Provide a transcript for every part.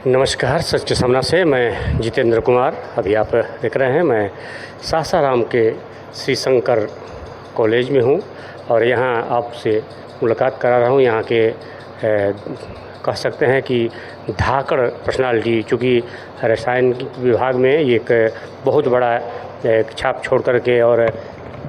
नमस्कार, सच सामना से मैं जितेंद्र कुमार। अभी आप देख रहे हैं मैं सासाराम के श्री शंकर कॉलेज में हूँ और यहाँ आपसे मुलाकात करा रहा हूँ। यहाँ के कह सकते हैं कि धाकड़ पर्सनालिटी, चूँकि रसायन विभाग में ये एक बहुत बड़ा एक छाप छोड़ कर के और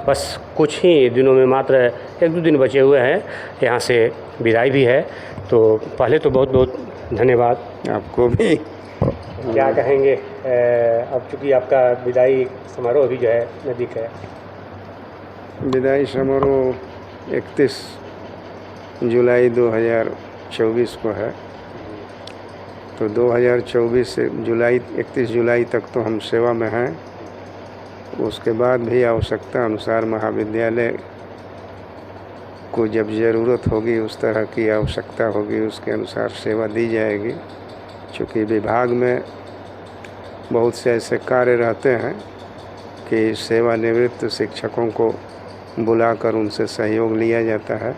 बस कुछ ही दिनों में मात्र 1-2 दिन बचे हुए हैं, यहाँ से विदाई भी है। तो पहले तो बहुत बहुत धन्यवाद आपको भी। क्या कहेंगे, अब चूँकि आपका विदाई समारोह भी जो है नज़दीक है। विदाई समारोह 31 जुलाई 2024 को है, तो 2024 से 31 जुलाई तक तो हम सेवा में हैं। उसके बाद भी आवश्यकता अनुसार महाविद्यालय को जब ज़रूरत होगी, उस तरह की आवश्यकता होगी, उसके अनुसार सेवा दी जाएगी। चूँकि विभाग में बहुत से ऐसे कार्य रहते हैं कि सेवानिवृत्त शिक्षकों को बुलाकर उनसे सहयोग लिया जाता है।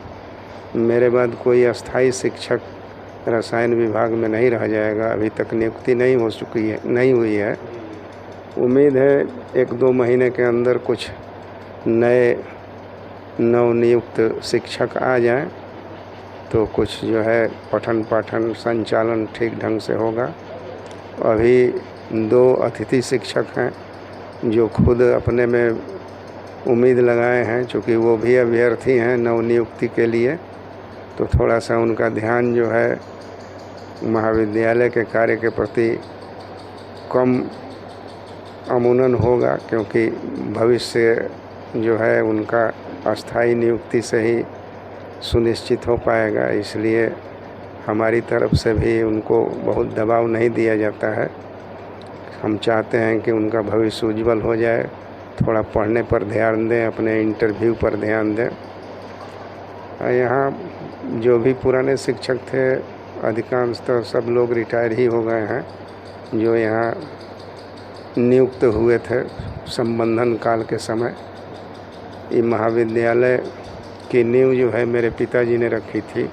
मेरे बाद कोई अस्थाई शिक्षक रसायन विभाग में नहीं रह जाएगा। अभी तक नियुक्ति नहीं हुई है। उम्मीद है 1-2 महीने के अंदर कुछ नए नवनियुक्त शिक्षक आ जाएं तो कुछ जो है पठन पाठन संचालन ठीक ढंग से होगा। अभी 2 अतिथि शिक्षक हैं जो खुद अपने में उम्मीद लगाए हैं, चूँकि वो भी अभ्यर्थी हैं नवनियुक्ति के लिए, तो थोड़ा सा उनका ध्यान जो है महाविद्यालय के कार्य के प्रति कम अमूनन होगा, क्योंकि भविष्य जो है उनका अस्थाई नियुक्ति से ही सुनिश्चित हो पाएगा। इसलिए हमारी तरफ से भी उनको बहुत दबाव नहीं दिया जाता है। हम चाहते हैं कि उनका भविष्य उज्जवल हो जाए, थोड़ा पढ़ने पर ध्यान दें, अपने इंटरव्यू पर ध्यान दें। यहाँ जो भी पुराने शिक्षक थे अधिकांशतः सब लोग रिटायर ही हो गए हैं। जो यहाँ नियुक्त हुए थे संबंधन काल के समय, ये महाविद्यालय की नींव जो है मेरे पिताजी ने रखी थी।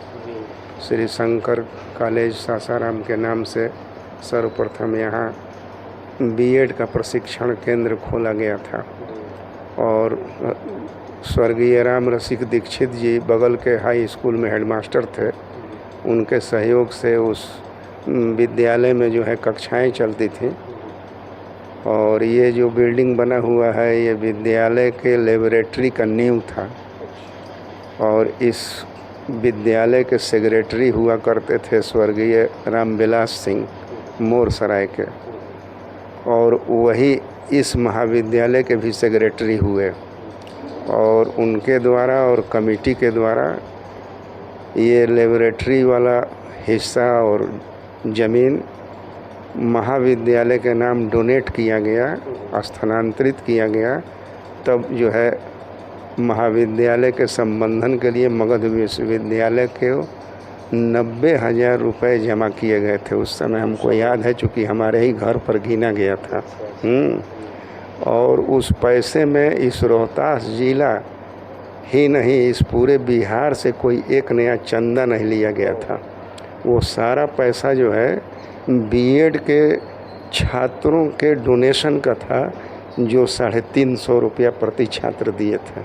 श्री शंकर कॉलेज सासाराम के नाम से सर्वप्रथम यहाँ बीएड का प्रशिक्षण केंद्र खोला गया था और स्वर्गीय राम रसिक दीक्षित जी बगल के हाई स्कूल में हेडमास्टर थे। उनके सहयोग से उस विद्यालय में जो है कक्षाएं चलती थीं और ये जो बिल्डिंग बना हुआ है ये विद्यालय के लेबोरेटरी का नींव था। और इस विद्यालय के सेक्रेटरी हुआ करते थे स्वर्गीय रामविलास सिंह मोरसराय के, और वही इस महाविद्यालय के भी सेक्रेटरी हुए। और उनके द्वारा और कमेटी के द्वारा ये लेबोरेटरी वाला हिस्सा और ज़मीन महाविद्यालय के नाम डोनेट किया गया, स्थानांतरित किया गया। तब जो है महाविद्यालय के संबंधन के लिए मगध विश्वविद्यालय के 90,000 रुपये जमा किए गए थे। उस समय हमको याद है, चूँकि हमारे ही घर पर गिना गया था। और उस पैसे में इस रोहतास जिला ही नहीं, इस पूरे बिहार से कोई एक नया चंदा नहीं लिया गया था। वो सारा पैसा जो है बीएड के छात्रों के डोनेशन का था, जो 350 रुपया प्रति छात्र दिए थे।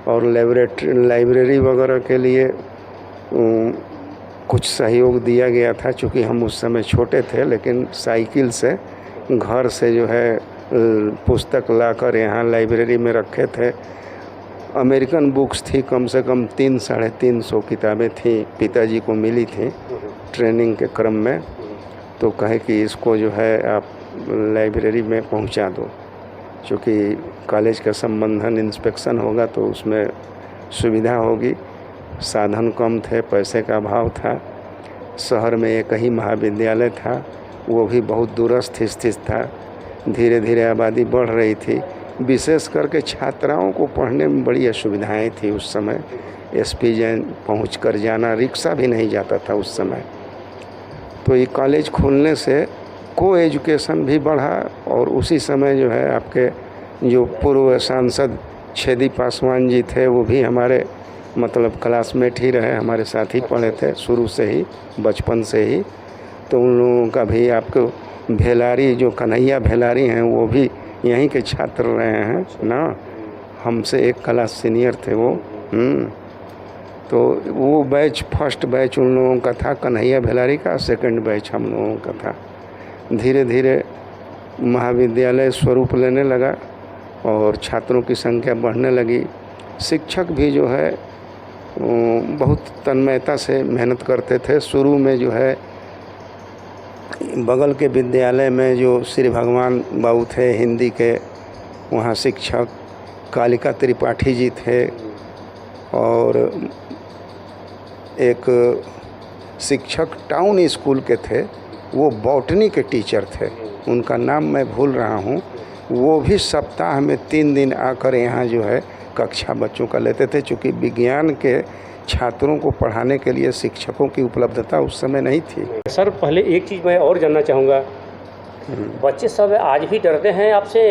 और लाइब्रेरी वगैरह के लिए कुछ सहयोग दिया गया था। चूँकि हम उस समय छोटे थे, लेकिन साइकिल से घर से जो है पुस्तक लाकर यहाँ लाइब्रेरी में रखे थे। अमेरिकन बुक्स थी, कम से कम 300-350 किताबें थी, पिताजी को मिली थी ट्रेनिंग के क्रम में। तो कहे कि इसको जो है आप लाइब्रेरी में पहुंचा दो, क्योंकि कॉलेज का संबंधन इंस्पेक्शन होगा तो उसमें सुविधा होगी। साधन कम थे, पैसे का अभाव था। शहर में एक ही महाविद्यालय था, वो भी बहुत दूरस्थ स्थित था। धीरे धीरे आबादी बढ़ रही थी, विशेष करके छात्राओं को पढ़ने में बड़ी असुविधाएं थी उस समय। एसपी जैन पहुँच कर जाना, रिक्शा भी नहीं जाता था उस समय। तो ये कॉलेज खुलने से को एजुकेशन भी बढ़ा। और उसी समय जो है आपके जो पूर्व सांसद छेदी पासवान जी थे, वो भी हमारे मतलब क्लासमेट ही रहे, हमारे साथ ही पढ़े थे शुरू से ही, बचपन से ही। तो उन लोगों का भी आपको भेलारी, जो कन्हैया भेलारी हैं, वो भी यहीं के छात्र रहे हैं ना, हमसे एक क्लास सीनियर थे वो। तो वो बैच फर्स्ट बैच उन लोगों का था कन्हैया भेलारी का, सेकंड बैच हम लोगों का था। धीरे धीरे महाविद्यालय स्वरूप लेने लगा और छात्रों की संख्या बढ़ने लगी। शिक्षक भी जो है बहुत तन्मयता से मेहनत करते थे। शुरू में जो है बगल के विद्यालय में जो श्री भगवान बाबू थे हिंदी के, वहाँ शिक्षक कालिका त्रिपाठी जी थे, और एक शिक्षक टाउन स्कूल के थे, वो बॉटनी के टीचर थे, उनका नाम मैं भूल रहा हूँ। वो भी सप्ताह में 3 दिन आकर यहाँ जो है कक्षा बच्चों का लेते थे, चूँकि विज्ञान के छात्रों को पढ़ाने के लिए शिक्षकों की उपलब्धता उस समय नहीं थी। सर पहले एक चीज़ मैं और जानना चाहूँगा, बच्चे सब आज भी डरते हैं आपसे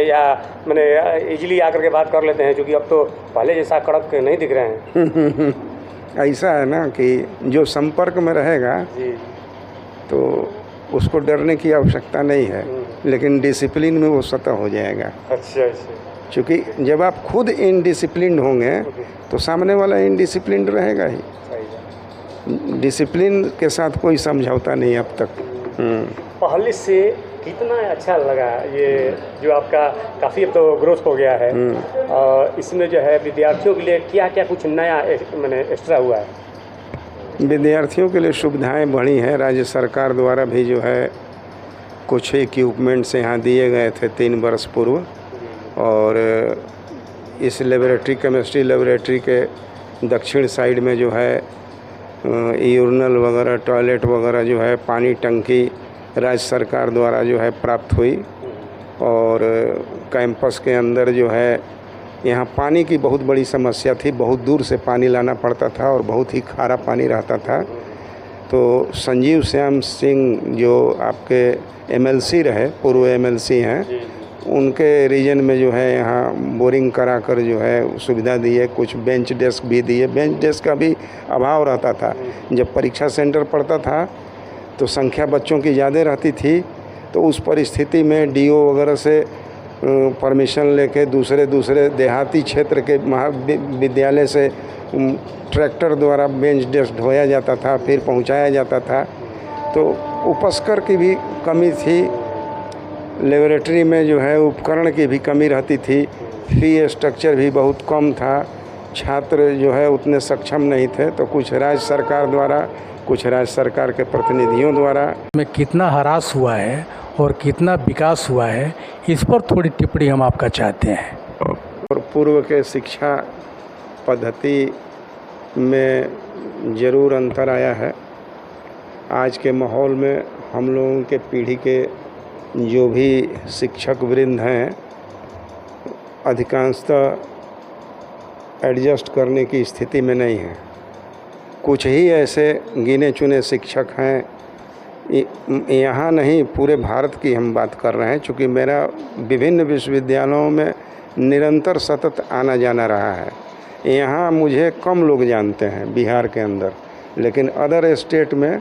या मैंने इजीली आकर के बात कर लेते हैं, क्योंकि अब तो पहले जैसा कड़क नहीं दिख रहे हैं? ऐसा है ना कि जो संपर्क में रहेगा जी। तो उसको डरने की आवश्यकता नहीं है, लेकिन डिसिप्लिन में वो स्वतः हो जाएगा। अच्छा अच्छा। क्योंकि जब आप खुद इनडिसिप्लिन होंगे तो सामने वाला इनडिसिप्लिन रहेगा ही। डिसिप्लिन के साथ कोई समझौता नहीं अब तक। पहले से कितना अच्छा लगा ये जो आपका काफ़ी अब तो ग्रोथ हो गया है, और इसमें जो है विद्यार्थियों के लिए क्या क्या कुछ नया मैंने एक्स्ट्रा हुआ है? विद्यार्थियों के लिए सुविधाएं बढ़ी हैं। राज्य सरकार द्वारा भी जो है कुछ इक्विपमेंट्स यहाँ दिए गए थे 3 वर्ष पूर्व, और इस लेबोरेटरी, केमिस्ट्री लेबोरेटरी के दक्षिण साइड में जो है यूरिनल वगैरह, टॉयलेट वगैरह जो है, पानी टंकी राज्य सरकार द्वारा जो है प्राप्त हुई। और कैंपस के अंदर जो है यहाँ पानी की बहुत बड़ी समस्या थी, बहुत दूर से पानी लाना पड़ता था और बहुत ही खारा पानी रहता था। तो संजीव श्याम सिंह जो आपके एमएलसी रहे, पूर्व एमएलसी हैं, उनके रीजन में जो है यहाँ बोरिंग कराकर जो है सुविधा दी है। कुछ बेंच डेस्क भी दिए। बेंच डेस्क का भी अभाव रहता था। जब परीक्षा सेंटर पड़ता था तो संख्या बच्चों की ज़्यादा रहती थी, तो उस परिस्थिति में डीओ वगैरह से परमिशन लेके दूसरे देहाती क्षेत्र के महाविद्यालय से ट्रैक्टर द्वारा बेंच डेस्क ढोया जाता था, फिर पहुंचाया जाता था। तो उपस्कर की भी कमी थी, लेबोरेटरी में जो है उपकरण की भी कमी रहती थी, फी स्ट्रक्चर भी बहुत कम था, छात्र जो है उतने सक्षम नहीं थे। तो कुछ राज्य सरकार द्वारा, कुछ राज्य सरकार के प्रतिनिधियों द्वारा में कितना ह्रास हुआ है और कितना विकास हुआ है, इस पर थोड़ी टिप्पणी हम आपका चाहते हैं। और पूर्व के शिक्षा पद्धति में ज़रूर अंतर आया है। आज के माहौल में हम लोगों के पीढ़ी के जो भी शिक्षक वृंद हैं, अधिकांशतः एडजस्ट करने की स्थिति में नहीं है। कुछ ही ऐसे गिने चुने शिक्षक हैं, यहाँ नहीं पूरे भारत की हम बात कर रहे हैं, चूँकि मेरा विभिन्न विश्वविद्यालयों में निरंतर सतत आना जाना रहा है। यहाँ मुझे कम लोग जानते हैं बिहार के अंदर, लेकिन अदर स्टेट में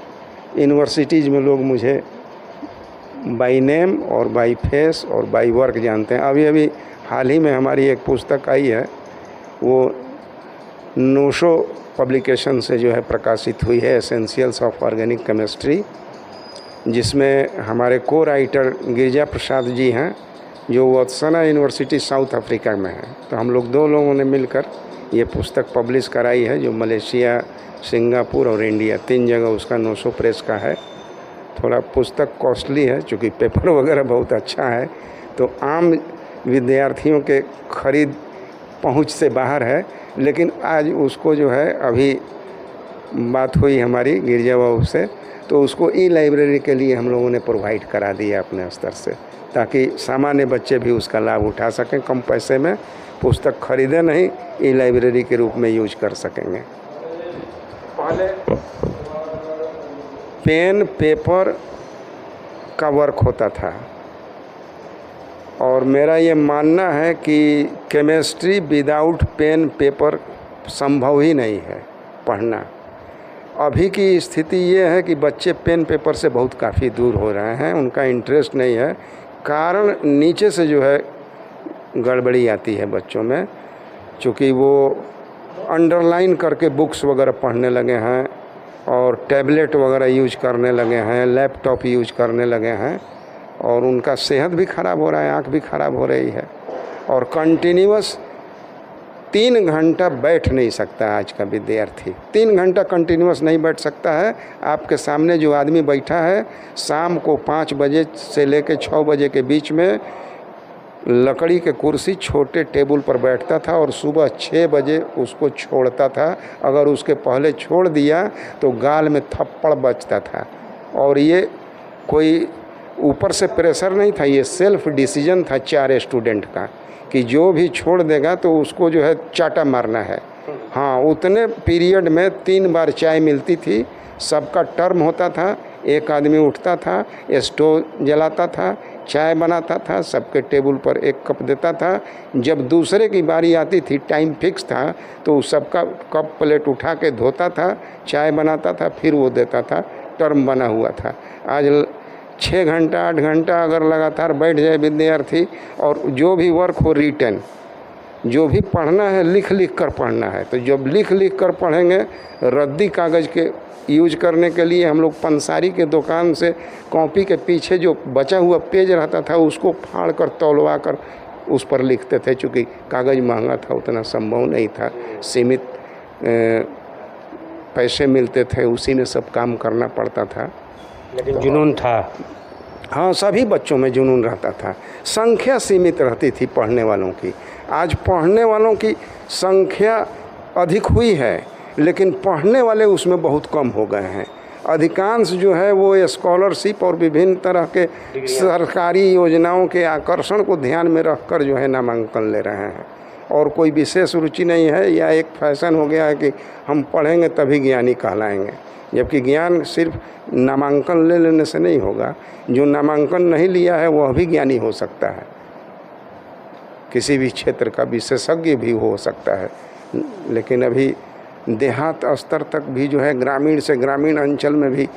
यूनिवर्सिटीज़ में लोग मुझे बाई नेम और बाई फेस और बाई वर्क जानते हैं। अभी हाल ही में हमारी एक पुस्तक आई है, वो नोशो पब्लिकेशन से जो है प्रकाशित हुई है, एसेंशियल्स ऑफ ऑर्गेनिक केमिस्ट्री, जिसमें हमारे को राइटर गिरिजा प्रसाद जी हैं, जो वत्सना यूनिवर्सिटी साउथ अफ्रीका में है। तो हम लोग 2 लोगों ने मिलकर ये पुस्तक पब्लिश कराई है, जो मलेशिया, सिंगापुर और इंडिया 3 जगह उसका नोशो प्रेस का है। थोड़ा पुस्तक कॉस्टली है, चूँकि पेपर वगैरह बहुत अच्छा है, तो आम विद्यार्थियों के खरीद पहुंच से बाहर है। लेकिन आज उसको जो है, अभी बात हुई हमारी गिरजा बाबू से, तो उसको ई लाइब्रेरी के लिए हम लोगों ने प्रोवाइड करा दिया अपने स्तर से, ताकि सामान्य बच्चे भी उसका लाभ उठा सकें, कम पैसे में पुस्तक खरीदे नहीं, ई लाइब्रेरी के रूप में यूज कर सकेंगे। पहले पेन पेपर का वर्क होता था, और मेरा ये मानना है कि केमिस्ट्री विदाउट पेन पेपर संभव ही नहीं है पढ़ना। अभी की स्थिति ये है कि बच्चे पेन पेपर से बहुत काफ़ी दूर हो रहे हैं, उनका इंटरेस्ट नहीं है। कारण नीचे से जो है गड़बड़ी आती है बच्चों में, चूँकि वो अंडरलाइन करके बुक्स वगैरह पढ़ने लगे हैं और टैबलेट वगैरह यूज करने लगे हैं, लैपटॉप यूज करने लगे हैं, और उनका सेहत भी ख़राब हो रहा है, आँख भी ख़राब हो रही है। और कंटिन्यूअस 3 घंटा बैठ नहीं सकता आज का विद्यार्थी, 3 घंटा कंटिन्यूअस नहीं बैठ सकता है। आपके सामने जो आदमी बैठा है, शाम को 5 बजे से लेकर 6 बजे के बीच में लकड़ी के कुर्सी छोटे टेबल पर बैठता था और सुबह 6 बजे उसको छोड़ता था। अगर उसके पहले छोड़ दिया तो गाल में थप्पड़ बजता था। और ये कोई ऊपर से प्रेशर नहीं था, ये सेल्फ डिसीजन था 4 स्टूडेंट का कि जो भी छोड़ देगा तो उसको जो है चाटा मारना है। हाँ, उतने पीरियड में 3 बार चाय मिलती थी, सबका टर्म होता था, एक आदमी उठता था, स्टोव जलाता था, चाय बनाता था, सबके टेबल पर 1 कप देता था। जब दूसरे की बारी आती थी, टाइम फिक्स था, तो सबका कप प्लेट उठा के धोता था, चाय बनाता था, फिर वो देता था। टर्म बना हुआ था। आज 6 घंटा 8 घंटा अगर लगातार बैठ जाए विद्यार्थी, और जो भी वर्क हो रिटन, जो भी पढ़ना है लिख लिख कर पढ़ना है, तो जब लिख लिख कर पढ़ेंगे, रद्दी कागज़ के यूज करने के लिए हम लोग पंसारी के दुकान से कॉपी के पीछे जो बचा हुआ पेज रहता था उसको फाड़ कर तौलवा कर उस पर लिखते थे। चूँकि कागज़ महंगा था, उतना संभव नहीं था, सीमित पैसे मिलते थे, उसी में सब काम करना पड़ता था। लेकिन जुनून था। हाँ, सभी बच्चों में जुनून रहता था। संख्या सीमित रहती थी पढ़ने वालों की। आज पढ़ने वालों की संख्या अधिक हुई है, लेकिन पढ़ने वाले उसमें बहुत कम हो गए हैं। अधिकांश जो है वो स्कॉलरशिप और विभिन्न तरह के सरकारी योजनाओं के आकर्षण को ध्यान में रखकर जो है नामांकन ले रहे हैं, और कोई विशेष रुचि नहीं है, या एक फैशन हो गया है कि हम पढ़ेंगे तभी ज्ञानी कहलाएंगे। जबकि ज्ञान सिर्फ नामांकन ले लेने से नहीं होगा। जो नामांकन नहीं लिया है वह भी ज्ञानी हो सकता है, किसी भी क्षेत्र का विशेषज्ञ भी हो सकता है। लेकिन अभी देहात स्तर तक भी जो है, ग्रामीण से ग्रामीण अंचल में भी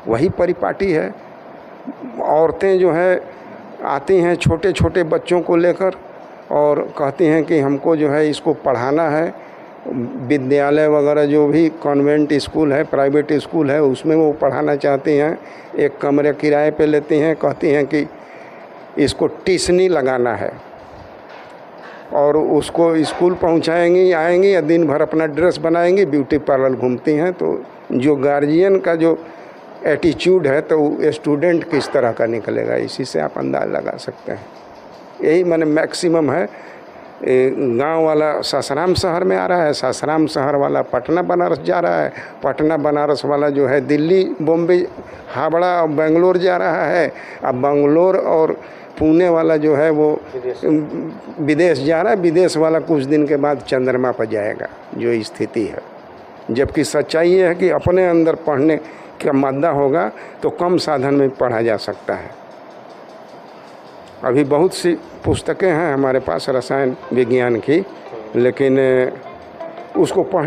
वही परिपाटी है। औरतें जो है आती हैं छोटे छोटे बच्चों को लेकर और कहती हैं कि हमको जो है इसको पढ़ाना है। विद्यालय वगैरह जो भी कॉन्वेंट स्कूल है, प्राइवेट स्कूल है, उसमें वो पढ़ाना चाहती हैं। एक कमरे किराए पे लेती हैं, कहती हैं कि इसको ट्यूशनी लगाना है, और उसको स्कूल पहुंचाएंगी, आएंगी या दिन भर अपना ड्रेस बनाएंगी, ब्यूटी पार्लर घूमती हैं। तो जो गार्जियन का जो एटीट्यूड है, तो स्टूडेंट किस तरह का निकलेगा, इसी से आप अंदाज़ लगा सकते हैं। यही माने मैक्सिमम है। गांव वाला सासाराम शहर में आ रहा है, सासाराम शहर वाला पटना बनारस जा रहा है, पटना बनारस वाला जो है दिल्ली, बॉम्बे, हावड़ा और बेंगलोर जा रहा है। अब बेंगलोर और पुणे वाला जो है वो विदेश जा रहा है, विदेश वाला कुछ दिन के बाद चंद्रमा पर जाएगा, जो स्थिति है। जबकि सच्चाई ये है कि अपने अंदर पढ़ने का मादा होगा तो कम साधन में पढ़ा जा सकता है। अभी बहुत सी पुस्तकें हैं हमारे पास रसायन विज्ञान की, लेकिन उसको पढ़